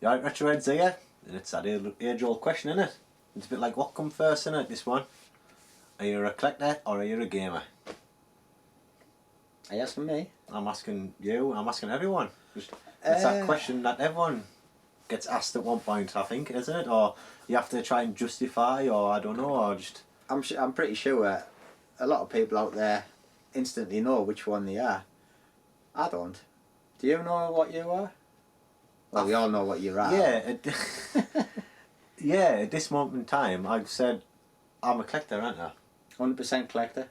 Right, Retro Reds here, and it's that age-old question, isn't it? It's a bit like what come first, isn't it, this one? Are you a collector or are you a gamer? Are you asking me? I'm asking you, I'm asking everyone. It's that question that everyone gets asked at one point, I think, isn't it? Or you have to try and justify, or I don't know, or just... I'm pretty sure a lot of people out there instantly know which one they are. I don't. Do you know what you are? Well, we all know what you are. Yeah, yeah, at this moment in time, I've said I'm a collector, aren't I? 100% collector.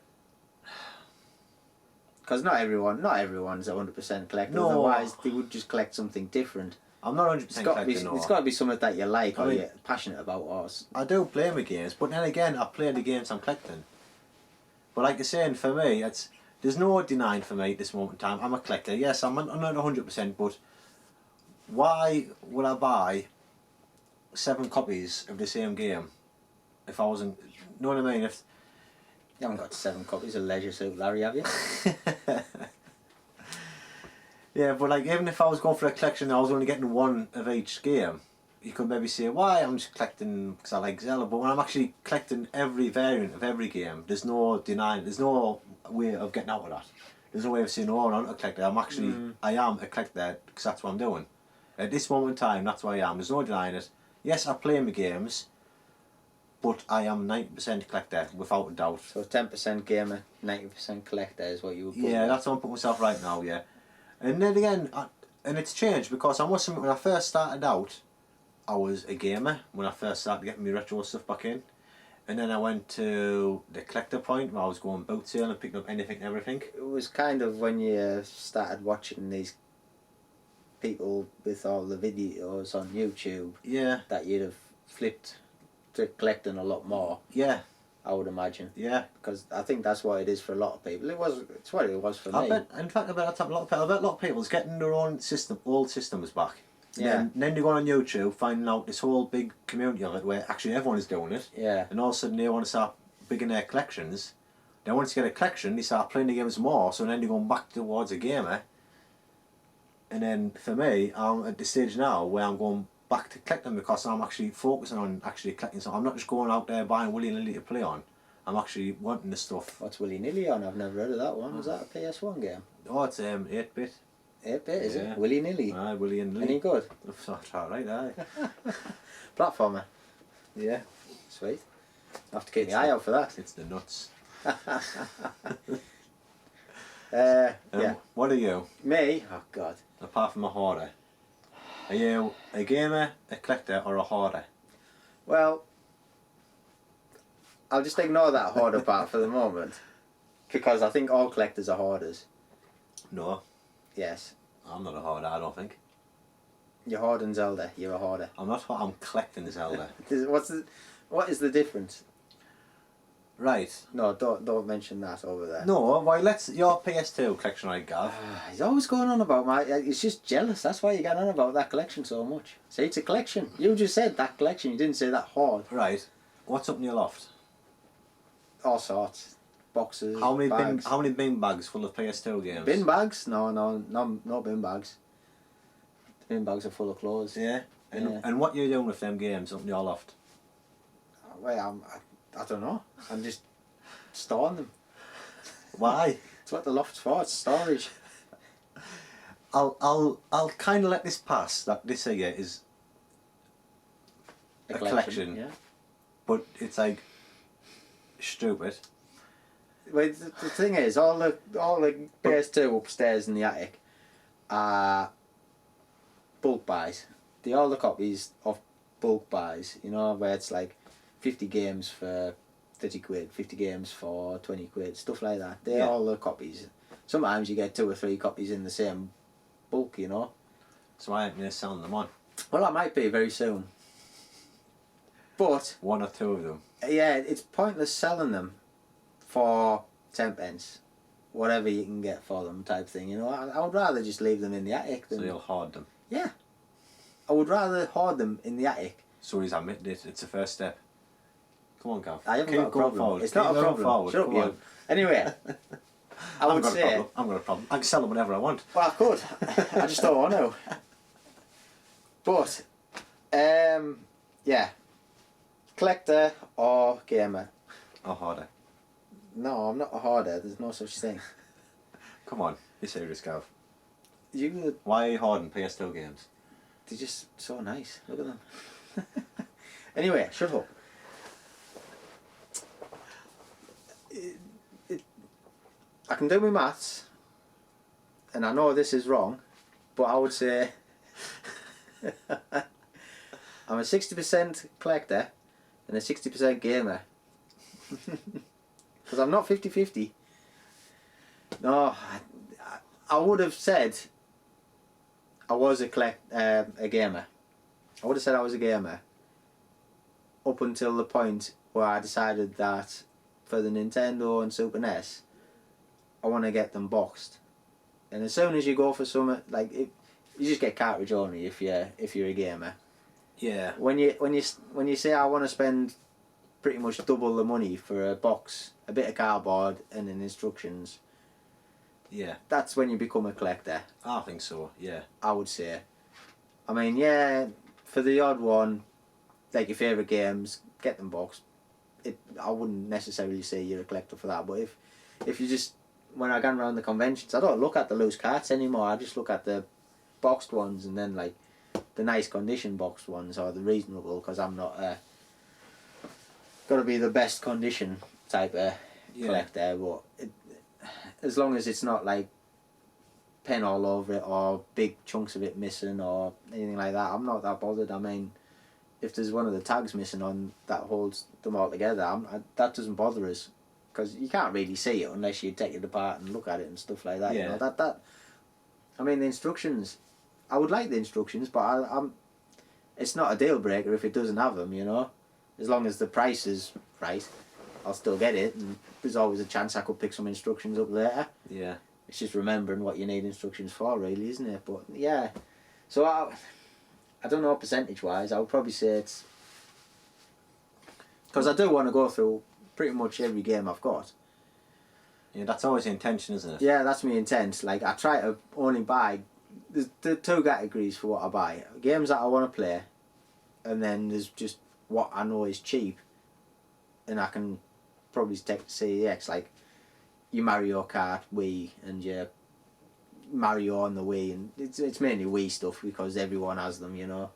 Because not everyone's a 100% collector. No. Otherwise, they would just collect something different. I'm not 100% collector, no. It's got to be something that you like or you're passionate about. Or... I do play my games, but then again, I play the games I'm collecting. But like you're saying, for me, there's no denying for me at this moment in time. I'm a collector. Yes, I'm not 100%, but why would I buy 7 copies of the same game if I wasn't... You know what I mean? If you haven't got 7 copies of Leisure Suit Larry, have you? Yeah, but like even if I was going for a collection, I was only getting 1 of each game. You could maybe say, why? I'm just collecting because I like Zelda. But when I'm actually collecting every variant of every game, there's no denying. There's no way of getting out of that. There's no way of saying, oh, I'm not a collector. I am a collector because that's what I'm doing. At this moment in time, that's what I am. There's no denying it. Yes, I play my games, but I am 90% collector, without a doubt. So 10% gamer, 90% collector is what you would put. Yeah, that's what I'm putting myself right now, yeah. And then again, and it's changed because I must admit, when I first started out, I was a gamer, when I first started getting my retro stuff back in. And then I went to the collector point where I was going boot sale and picking up anything and everything. It was kind of when you started watching these people with all the videos on YouTube, yeah, that you'd have flipped to collecting a lot more. Yeah, I would imagine. Yeah, because I think that's what it is for a lot of people. It's what it was for me. In fact, I bet a lot of people's getting their own old systems back. Yeah. And then they go on YouTube, finding out this whole big community of it where actually everyone is doing it. Yeah. And all of a sudden they want to start bigging their collections. Then once they get a collection, they start playing the games more. So then they're going back towards a gamer. And then for me, I'm at the stage now where I'm going back to collecting because I'm actually focusing on actually collecting. So I'm not just going out there buying willy-nilly to play on. I'm actually wanting the stuff. What's willy-nilly on? I've never heard of that one. Was that a PS1 game? Oh, it's 8-bit. 8-bit, is it? Willy-nilly? Aye, willy-nilly. Any good? That's alright, aye. Platformer? Yeah. Sweet. I'll have to keep my eye out for that. It's the nuts. Yeah. What are you? Me? Oh God. Apart from a hoarder. Are you a gamer, a collector or a hoarder? Well, I'll just ignore that hoarder part for the moment. Because I think all collectors are hoarders. No. Yes. I'm not a hoarder, I don't think. You're hoarding Zelda, you're a hoarder. I'm not, I'm collecting Zelda. What is the difference? Right. No, don't mention that over there. No, why your PS2 collection, right, Gav? He's always going on about he's just jealous, that's why you get on about that collection so much. See, it's a collection. You just said that collection, you didn't say that hoard. Right. What's up in your loft? All sorts. Boxes, how many bags. How many bin bags full of PS2 games? Bin bags? No bin bags. The bin bags are full of clothes. Yeah? And what are you doing with them games up in your loft? Well, I don't know. I'm just storing them. Why? It's what the loft's for, it's storage. I'll kind of let this pass, that this here is a collection. Yeah. But it's like stupid. Well, the thing is, all the PS2 upstairs in the attic are bulk buys. All the copies of bulk buys, you know, where it's like 50 games for 30 quid, 50 games for 20 quid, stuff like that. They're all the copies. Sometimes you get 2 or 3 copies in the same bulk, you know. So I ain't selling them on. Well, I might be very soon. But 1 or 2 of them. Yeah, it's pointless selling them for 10 pence, whatever you can get for them type thing, you know. I would rather just leave them in the attic than... So you'll hoard them? Yeah. I would rather hoard them in the attic. So he's admitted it, it's the first step. Come on, Gav. I haven't got a problem. Forward. It's not a problem. Forward. Shut up, you. Anyway, I would say... I've got a problem. I can sell them whenever I want. Well, I could. I just don't want to. But Yeah. Collector or gamer? Or harder? No, I'm not a hoarder. There's no such thing. Come on, be serious, Gav. You, Why are you hoarding PS2 games? they're just so nice. Look at them. Anyway, shut up. I can do my maths, and I know this is wrong, but I would say I'm a 60% collector and a 60% gamer. Because I'm not 50-50. No, I would have said I was a gamer. I would have said I was a gamer up until the point where I decided that for the Nintendo and Super NES, I want to get them boxed. And as soon as you go for some, like, you just get cartridge only if you're a gamer. Yeah. When you say I want to spend pretty much double the money for a box, a bit of cardboard, and an instructions, Yeah. that's when you become a collector. I think so, yeah. I would say. I mean, yeah, for the odd one, like your favourite games, get them boxed. I wouldn't necessarily say you're a collector for that, but if you just, when I go around the conventions, I don't look at the loose carts anymore. I just look at the boxed ones, and then like the nice condition boxed ones or the reasonable, because I'm not got to be the best condition type of collector. But as long as it's not like pen all over it or big chunks of it missing or anything like that, I'm not that bothered. I mean, if there's one of the tags missing on that holds them all together, that doesn't bother us, because you can't really see it unless you take it apart and look at it and stuff like that. Yeah. You know, that. I mean, the instructions. I would like the instructions, but I'm. It's not a deal breaker if it doesn't have them. You know, as long as the price is right, I'll still get it. And there's always a chance I could pick some instructions up later. Yeah. It's just remembering what you need instructions for, really, isn't it? But yeah, so I don't know percentage wise. I would probably say it's because I do want to go through pretty much every game I've got. Yeah, that's always the intention, isn't it? Yeah, that's my intent. Like, I try to only buy. There's two categories for what I buy: games that I want to play, and then there's just what I know is cheap, and I can probably take to CEX, like your Mario Kart Wii and your Mario on the Wii, and it's mainly Wii stuff because everyone has them, you know,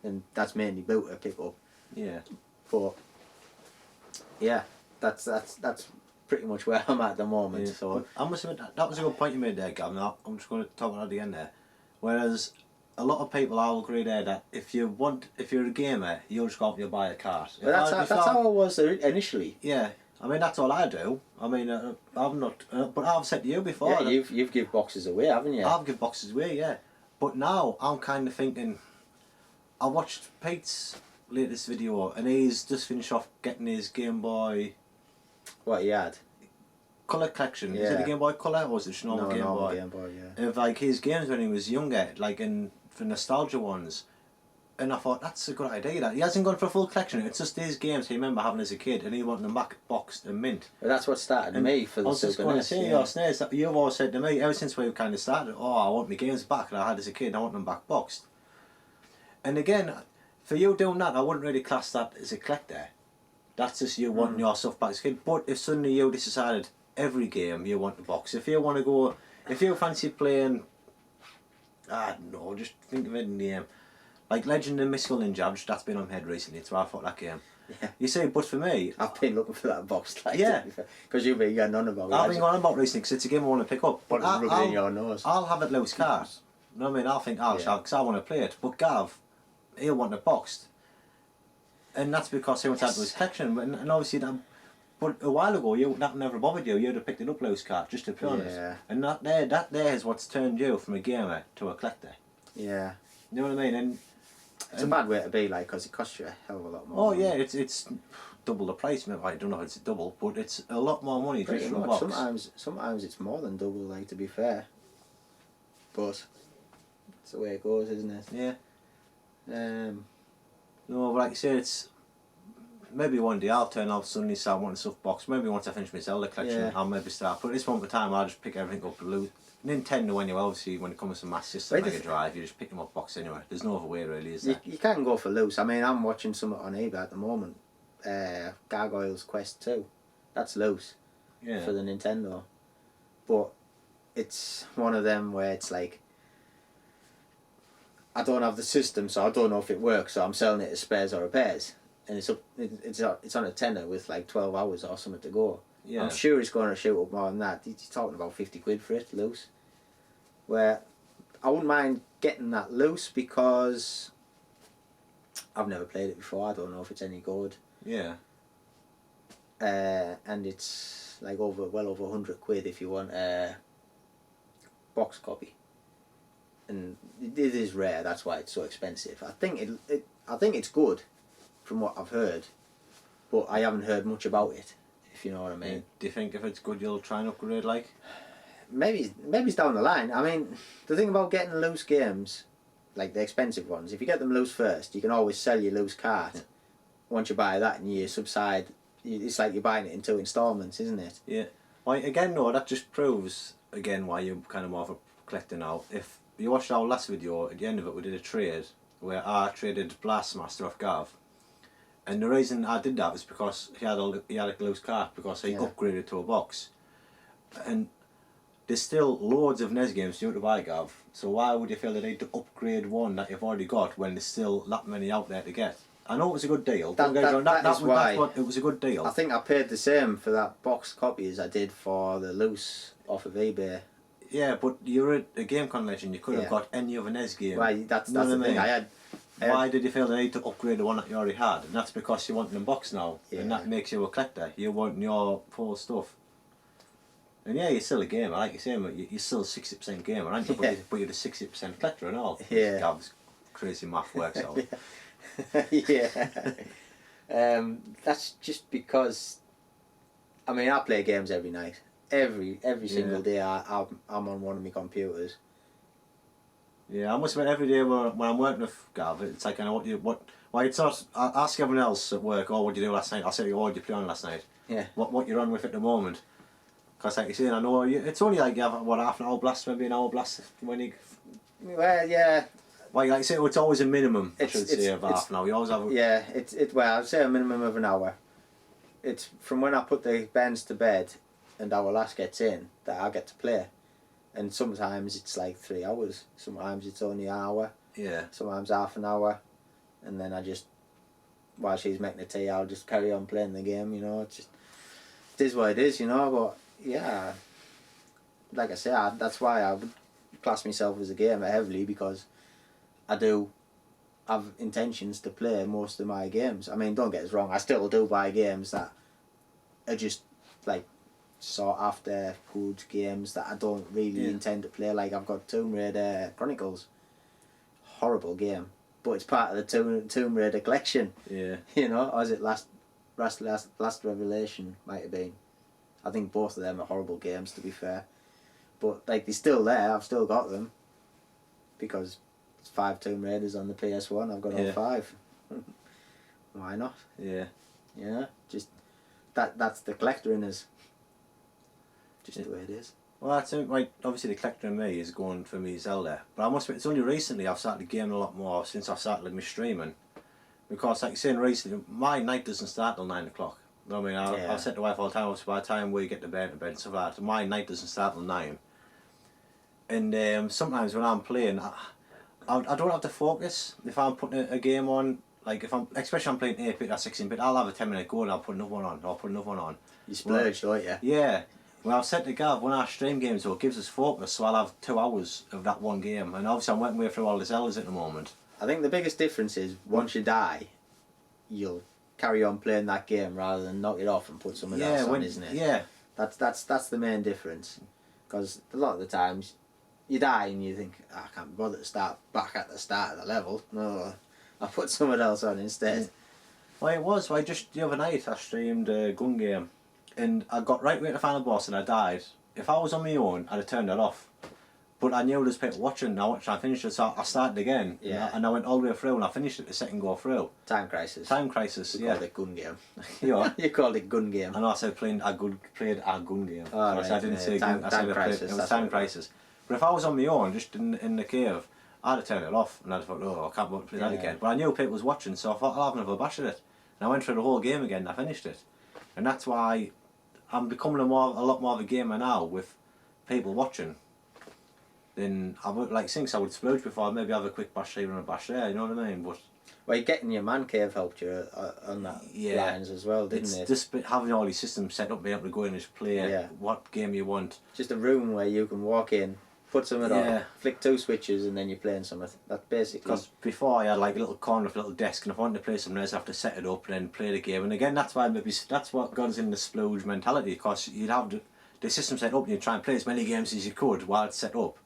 and that's mainly built to pick up. Yeah. But yeah, that's pretty much where I'm at the moment. Yeah. So I must admit, that was a good point you made there, Gavin. I'm just going to talk about it again there. Whereas a lot of people, I'll agree there that if you're a gamer, you'll just go out and you'll buy a cart. but that's how I was initially. Yeah. I mean, that's all I do. I mean, I'm not, but I've said to you before. Yeah, you've give boxes away, haven't you? I've given boxes away, yeah. But now I'm kind of thinking. I watched Pete's latest video, and he's just finished off getting his Game Boy What he had? Color collection. Is it Yeah. the Game Boy Color or was it just normal Game Boy? Game Boy, yeah. Of like his games when he was younger, like in for nostalgia ones. And I thought that's a good idea. That he hasn't gone for a full collection. It's just his games he remember having as a kid, and he wanted them back boxed and mint. But that's what started And me for I the was just Super going to NES. say, Yeah. Snares, that you've always said to me ever since we kind of started. Oh, I want my games back that I had as a kid. I want them back boxed. And again, for you doing that, I wouldn't really class that as a collector. That's just you wanting your stuff back as a kid. But if suddenly you decided every game you want to box, if you want to go, if you fancy playing, I don't know, just think of it in the name. Like Legend and Mystical Ninja, that's been on my head recently. It's why I thought that game. Yeah. You see, but for me, I've been looking for that box. Like, Yeah. Because you've been going on about it. I've been going on about recently because it's a game I want to pick up. But But rubbing in your nose. I'll have it loose card. You know what I mean? I'll think, oh, Yeah. because I want to play it. But Gav, he'll want it boxed. And that's because he wants to add to his collection. And obviously, but a while ago, that never bothered you. You'd have picked it up loose card, just to be honest. Yeah. And that there is what's turned you from a gamer to a collector. Yeah. You know what I mean? And It's a bad way to be, like, because it costs you a hell of a lot more. oh money. yeah, it's double the price. Maybe I don't know if it's double, but it's a lot more money Pretty just for a much. box. Sometimes it's more than double, like, to be fair. But it's the way it goes, isn't it? Yeah. Um, No, but like you say, it's maybe one day I'll turn out suddenly start wanting stuff box. Maybe once I finish my Zelda collection, Yeah. I'll maybe start. But at this moment in time, I'll just pick everything up loose. Nintendo anyway, obviously, when it comes to Master System, Right, Mega if- Drive, you just pick them up box anyway. There's no other way really, is You, there? you can go for loose. I mean, I'm watching something on eBay at the moment. Gargoyles Quest 2. That's loose Yeah. for the Nintendo. But it's one of them where it's like, I don't have the system, so I don't know if it works, so I'm selling it as spares or repairs. And it's on a tenner with like 12 hours or something to go. Yeah. I'm sure it's going to shoot up more than that. He's talking about 50 quid for it, loose. Where I wouldn't mind getting that loose because I've never played it before. I don't know if it's any good. Yeah. And it's like well over 100 quid if you want a box copy. And it is rare, that's why it's so expensive. I think I think it's good from what I've heard, but I haven't heard much about it, if you know what I mean. Do you think if it's good, you'll try and upgrade? Like, Maybe it's down the line. I mean, the thing about getting loose games, like the expensive ones, if you get them loose first, you can always sell your loose cart. Yeah. Once you buy that and you subside, it's like you're buying it in 2 installments, isn't it? yeah. Why again? No, that just proves again why you're kind of more of a collector now. If you watched our last video, at the end of it, we did a trade where I traded Blastmaster off Gav. And the reason I did that was because he had a loose cart because he Yeah. upgraded to a box. And there's still loads of NES games you to buy, Gav. So why would you feel the need to upgrade one that you've already got when there's still that many out there to get? I know it was a good deal. Don't get me wrong, that is why. it was a good deal. I think I paid the same for that box copy as I did for the loose off of eBay. Yeah, but you're at a game convention. You could have Yeah. got any other NES game. Why? That's Know the what I thing. mean? I had. Why did you feel the need to upgrade the one that you already had? And that's because you want them in box now, Yeah. and that makes you a collector. You want your full stuff. And yeah, you're still a gamer, like you say, but you're still 60% gamer, aren't you? Yeah. But you're the 60% collector and all. Yeah. Gav's crazy math works out. Yeah. That's just because. I mean, I play games every night. Every single Yeah. day, I'm on one of my computers. Yeah, I must admit every day when I'm working with Gav, it's like I know why it's not. I ask everyone else at work, oh, what did you do last night? I'll say, oh, what did you play on last night? Yeah. What you're on with at the moment? Because like you say, I know it's only like you have half an hour blast, maybe an hour blast when you. Well, yeah, Like you say, it's always a minimum. I It's- should say of half an hour. You always have. yeah. Well, I'd say a minimum of an hour. It's from when I put the bands to bed, and our last gets in that I get to play, and sometimes it's like 3 hours. Sometimes it's only an hour. Yeah. Sometimes half an hour, and then I just, while she's making the tea, I'll just carry on playing the game. You know, it is what it is. You know, but yeah, like I say, that's why I would class myself as a gamer heavily, because I do have intentions to play most of my games. I mean, don't get us wrong, I still do buy games that are just like sought after good games that I don't really Yeah. intend to play. Like I've got Tomb Raider Chronicles, horrible game, but it's part of the Tomb Raider collection. Yeah. You know, or is it Last Revelation? Might have been. I think both of them are horrible games, to be fair. But like they're still there. I've still got them because it's 5 Tomb Raiders on the PS1. I've got all Yeah. 5. Why not? Yeah. Yeah, just that's the collector in us. Just Yeah. the way it is. Well, I think like obviously the collector in me is going for me Zelda, but I must admit it's only recently I've started gaming a lot more since I've started with my streaming, because like saying recently my night doesn't start till 9 o'clock. You know what I mean? Yeah. I've said to the wife all the time, by the time we get to bed and stuff like that, my night doesn't start till 9. And sometimes when I'm playing, I don't have to focus if I'm putting a game on. Like if I'm, especially I'm playing 8-bit or 16-bit, I'll have a 10-minute go and I'll put another one on, or I'll put another one on. You splurge, don't you? Yeah. Well, I've said to Gav, when I stream games, though, it gives us focus, so I'll have 2 hours of that one game. And obviously, I'm working way through all the Zeldas at the moment. I think the biggest difference is once you die, you'll carry on playing that game rather than knock it off and put something else on, isn't it? Yeah. That's the main difference. Because a lot of the times, you die and you think, I can't be bothered to start back at the start of the level. No, I'll put something else on instead. Well, it was. Well, just the other night, I streamed a gun game. And I got right way to the final boss and I died. If I was on my own, I'd have turned it off. But I knew there's people watching, and I finished it, so I started again. Yeah. And I went all the way through, and I finished it the second go through. Time Crisis. Time Crisis, You yeah. called it gun game. Yeah. You called it gun game. And also played a gun game. Oh, I right, didn't yeah. say Time gun, I said I played, Crisis, it was that's Time what it was. Crisis. But if I was on my own, just in the cave, I'd have turned it off, and I'd thought, oh, I can't bother to play that Yeah. again. But I knew people was watching, so I thought I'll have another bash at it. And I went through the whole game again, and I finished it. And that's why I'm becoming a lot more of a gamer now with people watching. Then I would like since I would splurge before I'd maybe have a quick bash here and a bash there, you know what I mean? But Well, getting your man cave helped you on that Yeah. lines as well, didn't it's it? just having all these systems set up, being able to go in and just play Yeah. what game you want. Just a room where you can walk in, put something Yeah. on, flick 2 switches, and then you're playing something. That's basically. Because before I had like a little corner with a little desk, and if I wanted to play something else, I have to set it up and then play the game. And again, that's why that's what got us in the splurge mentality. Because you'd have the system set up, and you'd try and play as many games as you could while it's set up.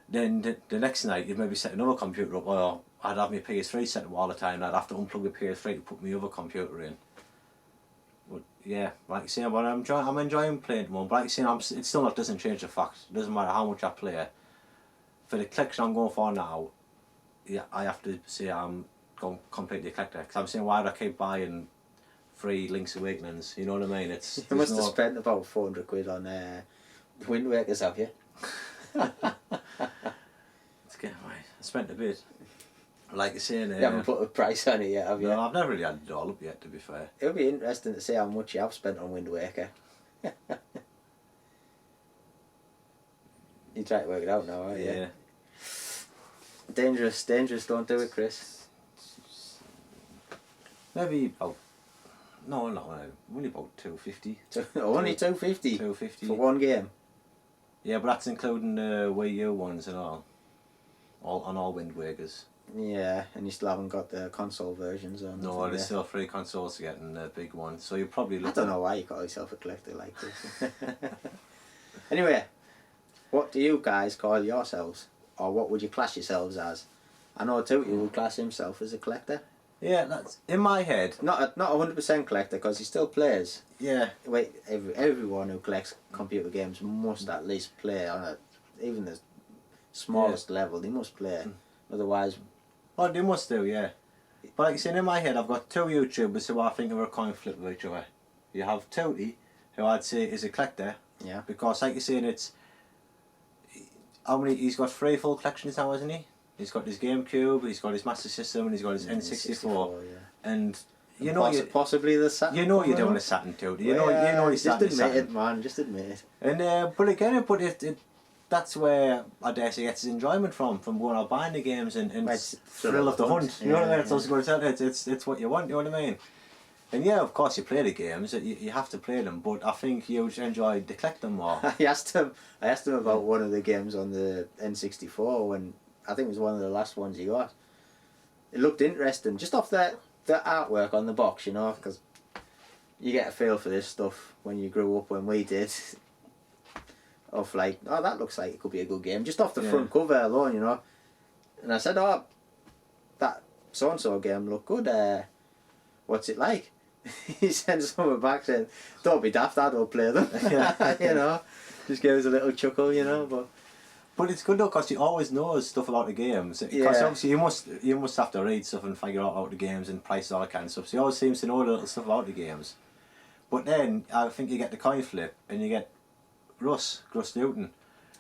Then the next night, you'd maybe set another computer up, or I'd have my PS3 set up all the time. And I'd have to unplug the PS3 to put my other computer in. But yeah, like you say, but I'm enjoying playing at the moment. But like you say, it still doesn't change the fact. It doesn't matter how much I play. For the collection I'm going for now, yeah, I have to say I'm going completely eclectic. Because I'm saying, why do I keep buying 3 Link's Awakenings? You know what I mean? It's You must have spent about 400 quid on Wind Wakers, have you? It's getting right. I spent a bit. Like you're saying, You haven't put a price on it yet, have you? no, I've never really had it all up yet, to be fair. It'll be interesting to see how much you have spent on Wind Waker. You try to work it out now, aren't you? Yeah. Dangerous, don't do it, Chris. Maybe about. No, only about 250. Only 250 250. for one game. Yeah, but that's including the Wii U ones and all on all Wind Wakers. Yeah, and you still haven't got the console versions on. No, there's still 3 consoles to get in the big one, so you probably I look. don't know why you call yourself a collector like this. Anyway, what do you guys call yourselves? Or what would you class yourselves as? I know Tootie would class himself as a collector. Yeah, that's in my head. Not 100% collector, because he still plays. Yeah, Wait, everyone who collects computer games must at least play on even the smallest level. They must play, otherwise. oh, they must do, yeah. But like I said, in my head, I've got 2 YouTubers who I think are a coin flip with each other. You have Tootie, who I'd say is a collector. Yeah. Because like you said, it's how many? He's got 3 full collections now, hasn't he? He's got his GameCube, he's got his Master System, and he's got his N64. Yeah. And you know, possibly the Saturn. you know you're doing a Saturn, Tootie. You know he's just starting a admit Saturn. it, man. Just admit it. And but again, that's where I dare say gets his enjoyment from going out buying the games and It's thrill of the hunt. You know what I mean? It's Yeah. also going to tell you it's what you want. You know what I mean? And yeah, of course you play the games. You have to play them, but I think you enjoy the collecting more. I asked him about one of the games on the N64 when I think it was one of the last ones he got. It looked interesting, just off the artwork on the box, you know, because you get a feel for this stuff when you grew up, when we did. Of like, oh, that looks like it could be a good game, just off the front cover alone, you know. And I said, oh, that so and so game looked good. What's it like? He sent something back saying, "Don't be daft, I don't play them." You know, just gave us a little chuckle, you know. But it's good though, because you always know stuff about the games. Because Yeah. obviously you must have to read stuff and figure out about the games and prices all that kind of stuff. So he always seems to know a little stuff about the games. But then I think you get the coin flip and you get Russ Newton,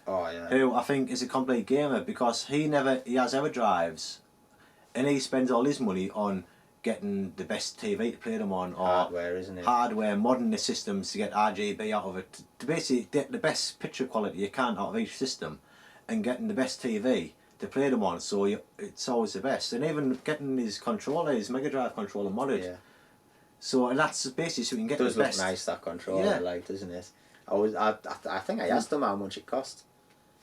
Oh yeah. who I think is a complete gamer because he has EverDrives, and he spends all his money on getting the best TV to play them on, or Hardware, isn't it? hardware, modding the systems to get RGB out of it, to basically get the best picture quality you can out of each system, and getting the best TV to play them on. So it's always the best, and even getting his controller, his Mega Drive controller modded. Yeah. So and that's basically so you can get It does the look best. nice, that controller, Yeah. like, doesn't it? I think I asked him how much it cost,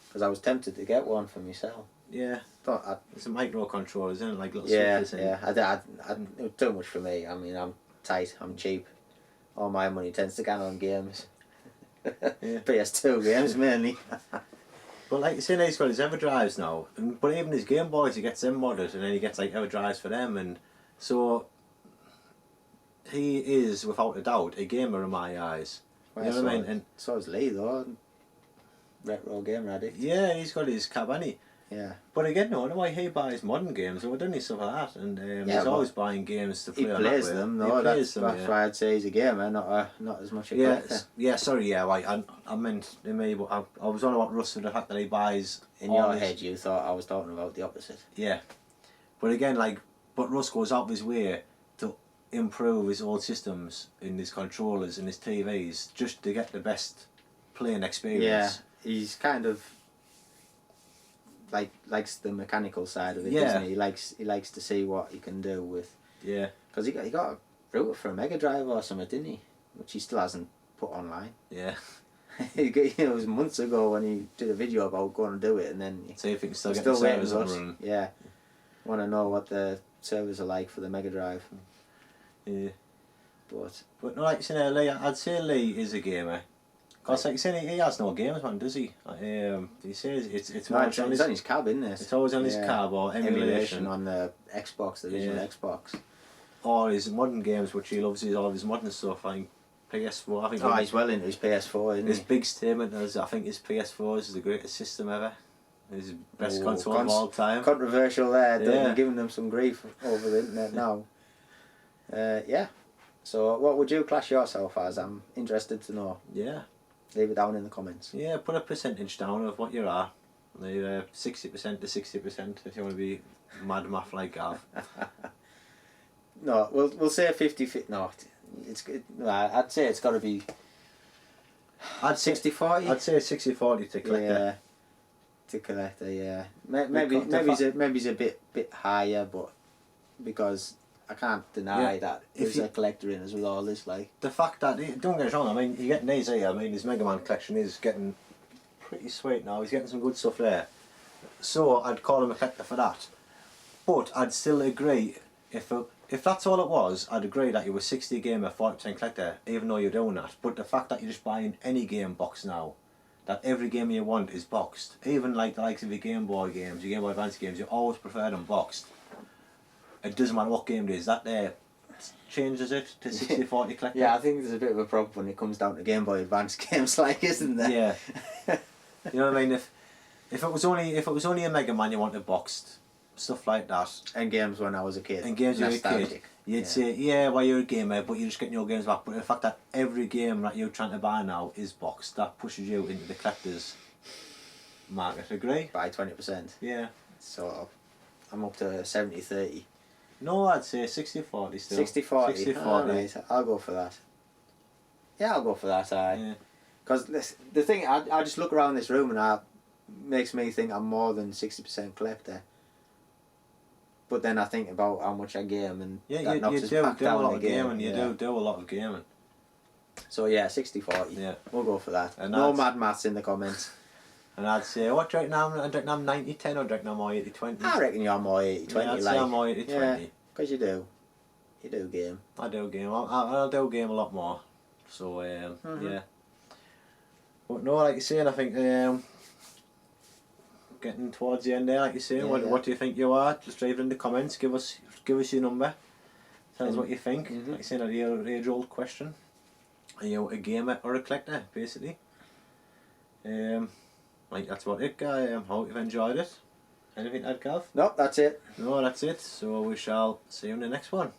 because I was tempted to get one for myself. Yeah, Thought it's a micro controllers, isn't it? Like little yeah, switches. yeah. It was too much for me. I mean, I'm tight. I'm cheap. All my money tends to go on games. Yeah. PS2 games mainly. But like you say, he's got his EverDrives now, but even his Game Boys, he gets them modded, and then he gets like EverDrives for them, and so he is without a doubt a gamer in my eyes. You know what I mean? And so is Lee though. Retro Gamer Addict. Yeah, he's got his cab, hasn't he? Yeah. But again, no, I know why he buys modern games, or doesn't he, stuff like that? And Yeah, he's but always buying games to He play on that plays way. them, He though. plays That's them, yeah. why I'd say he's a gamer, not as much a Yeah, collector. yeah, sorry, yeah, right. I meant me, but I was on about Russ for the fact that he buys. In all your his- head, you thought I was talking about the opposite. Yeah, but again, like, but Russ goes out of his way to improve his old systems in his controllers and his TVs just to get the best playing Yeah, experience. he's kind of likes the mechanical side of it, Yeah. doesn't he? He likes to see what he can do with. Yeah, Because he got a router for a Mega Drive or something, didn't he? Which he still hasn't put online. yeah. It was months ago when he did a video about going to do it, and then So you think still he's get the still waiting servers for up us. and running? Yeah, want to know what the servers are like for the Mega Drive. Yeah. But But no, like you say, Lee, I'd say Lee is a gamer. Because like you say, he has no games, man, does he? He says it's no, more it's on on his, his cab, isn't it? it's always on his Yeah. cab or emulation, on the Xbox, the original Yeah. Xbox. or his modern games, which he loves. Is all of his modern stuff. I think PS4. I think Oh, he's well into his PS4, isn't his he? big statement is, I think his PS4 is the greatest system ever. His best Oh, console of all time. Controversial there, Yeah. they're giving them some grief over the internet now. Yeah. So, what would you class yourself as? I'm interested to know. Yeah, Leave it down in the comments. yeah. Put a percentage down of what you are. Like 60% to 60% if you want to be mad math like Gav. No, we'll say 50. No, no, I'd say it's got to be I'd say 60-40. I'd say 60-40 to collect Yeah. it. To collector, yeah. Maybe he's a bit higher, but because I can't deny Yeah, that if there's you- a collector in us with all this, like. The fact that don't get us wrong, I mean you're getting these here. I mean his Mega Man collection is getting pretty sweet now. He's getting some good stuff there. So I'd call him a collector for that. But I'd still agree if that's all it was, I'd agree that you were 60 gamer, 40% collector, even though you're doing that. But the fact that you're just buying any game box now, that every game you want is boxed, even like the likes of your Game Boy games, your Game Boy Advance games, you always prefer them boxed. It doesn't matter what game it is. That there changes it to 60-40 collector. Yeah, I think there's a bit of a problem when it comes down to Game Boy Advance games, like, isn't there? Yeah. You know what I mean? If it was only a Mega Man you wanted boxed, stuff like that. And games when I was a kid. And games when you were a kid, Nostalgic. you'd Yeah. say, yeah, well you're a gamer, but you're just getting your games back. But the fact that every game that you're trying to buy now is boxed, that pushes you into the collector's market. Agree? By 20%. Yeah. So I'm up to 70-30. No, I'd say 60-40 still. 60-40. 60-40. Alright, I'll go for that. Yeah, I'll go for that, aye. Yeah. Because the thing, I just look around this room and it makes me think I'm more than 60% collector. But then I think about how much I game and Yeah, that you knocks do us do a back down lot of again. gaming. You Yeah. do a lot of gaming. So yeah, 60-40. Yeah. We'll go for that. And No that's- mad maths in the comments. And I'd say, what do you reckon I'm? I reckon I'm 90-10 or do you reckon I'm more 80-20? I reckon you're more 80-20. Yeah, I'd say like. I'm more 80-20. Yeah, because you do. You do game. I do game. I'll do game a lot more. So Mhm. yeah. But no, like you're saying, I think getting towards the end there, like you're saying, Yeah, what yeah. what do you think you are? Just leave it in the comments. Give us your number. Tell us what you think. Mhm. Like you're saying, the age-old question: are you a gamer or a collector? Basically. Like that's about it, guy. Hope you've enjoyed it. Anything to add, Gav? Nope, that's it. No, that's it. So we shall see you in the next one.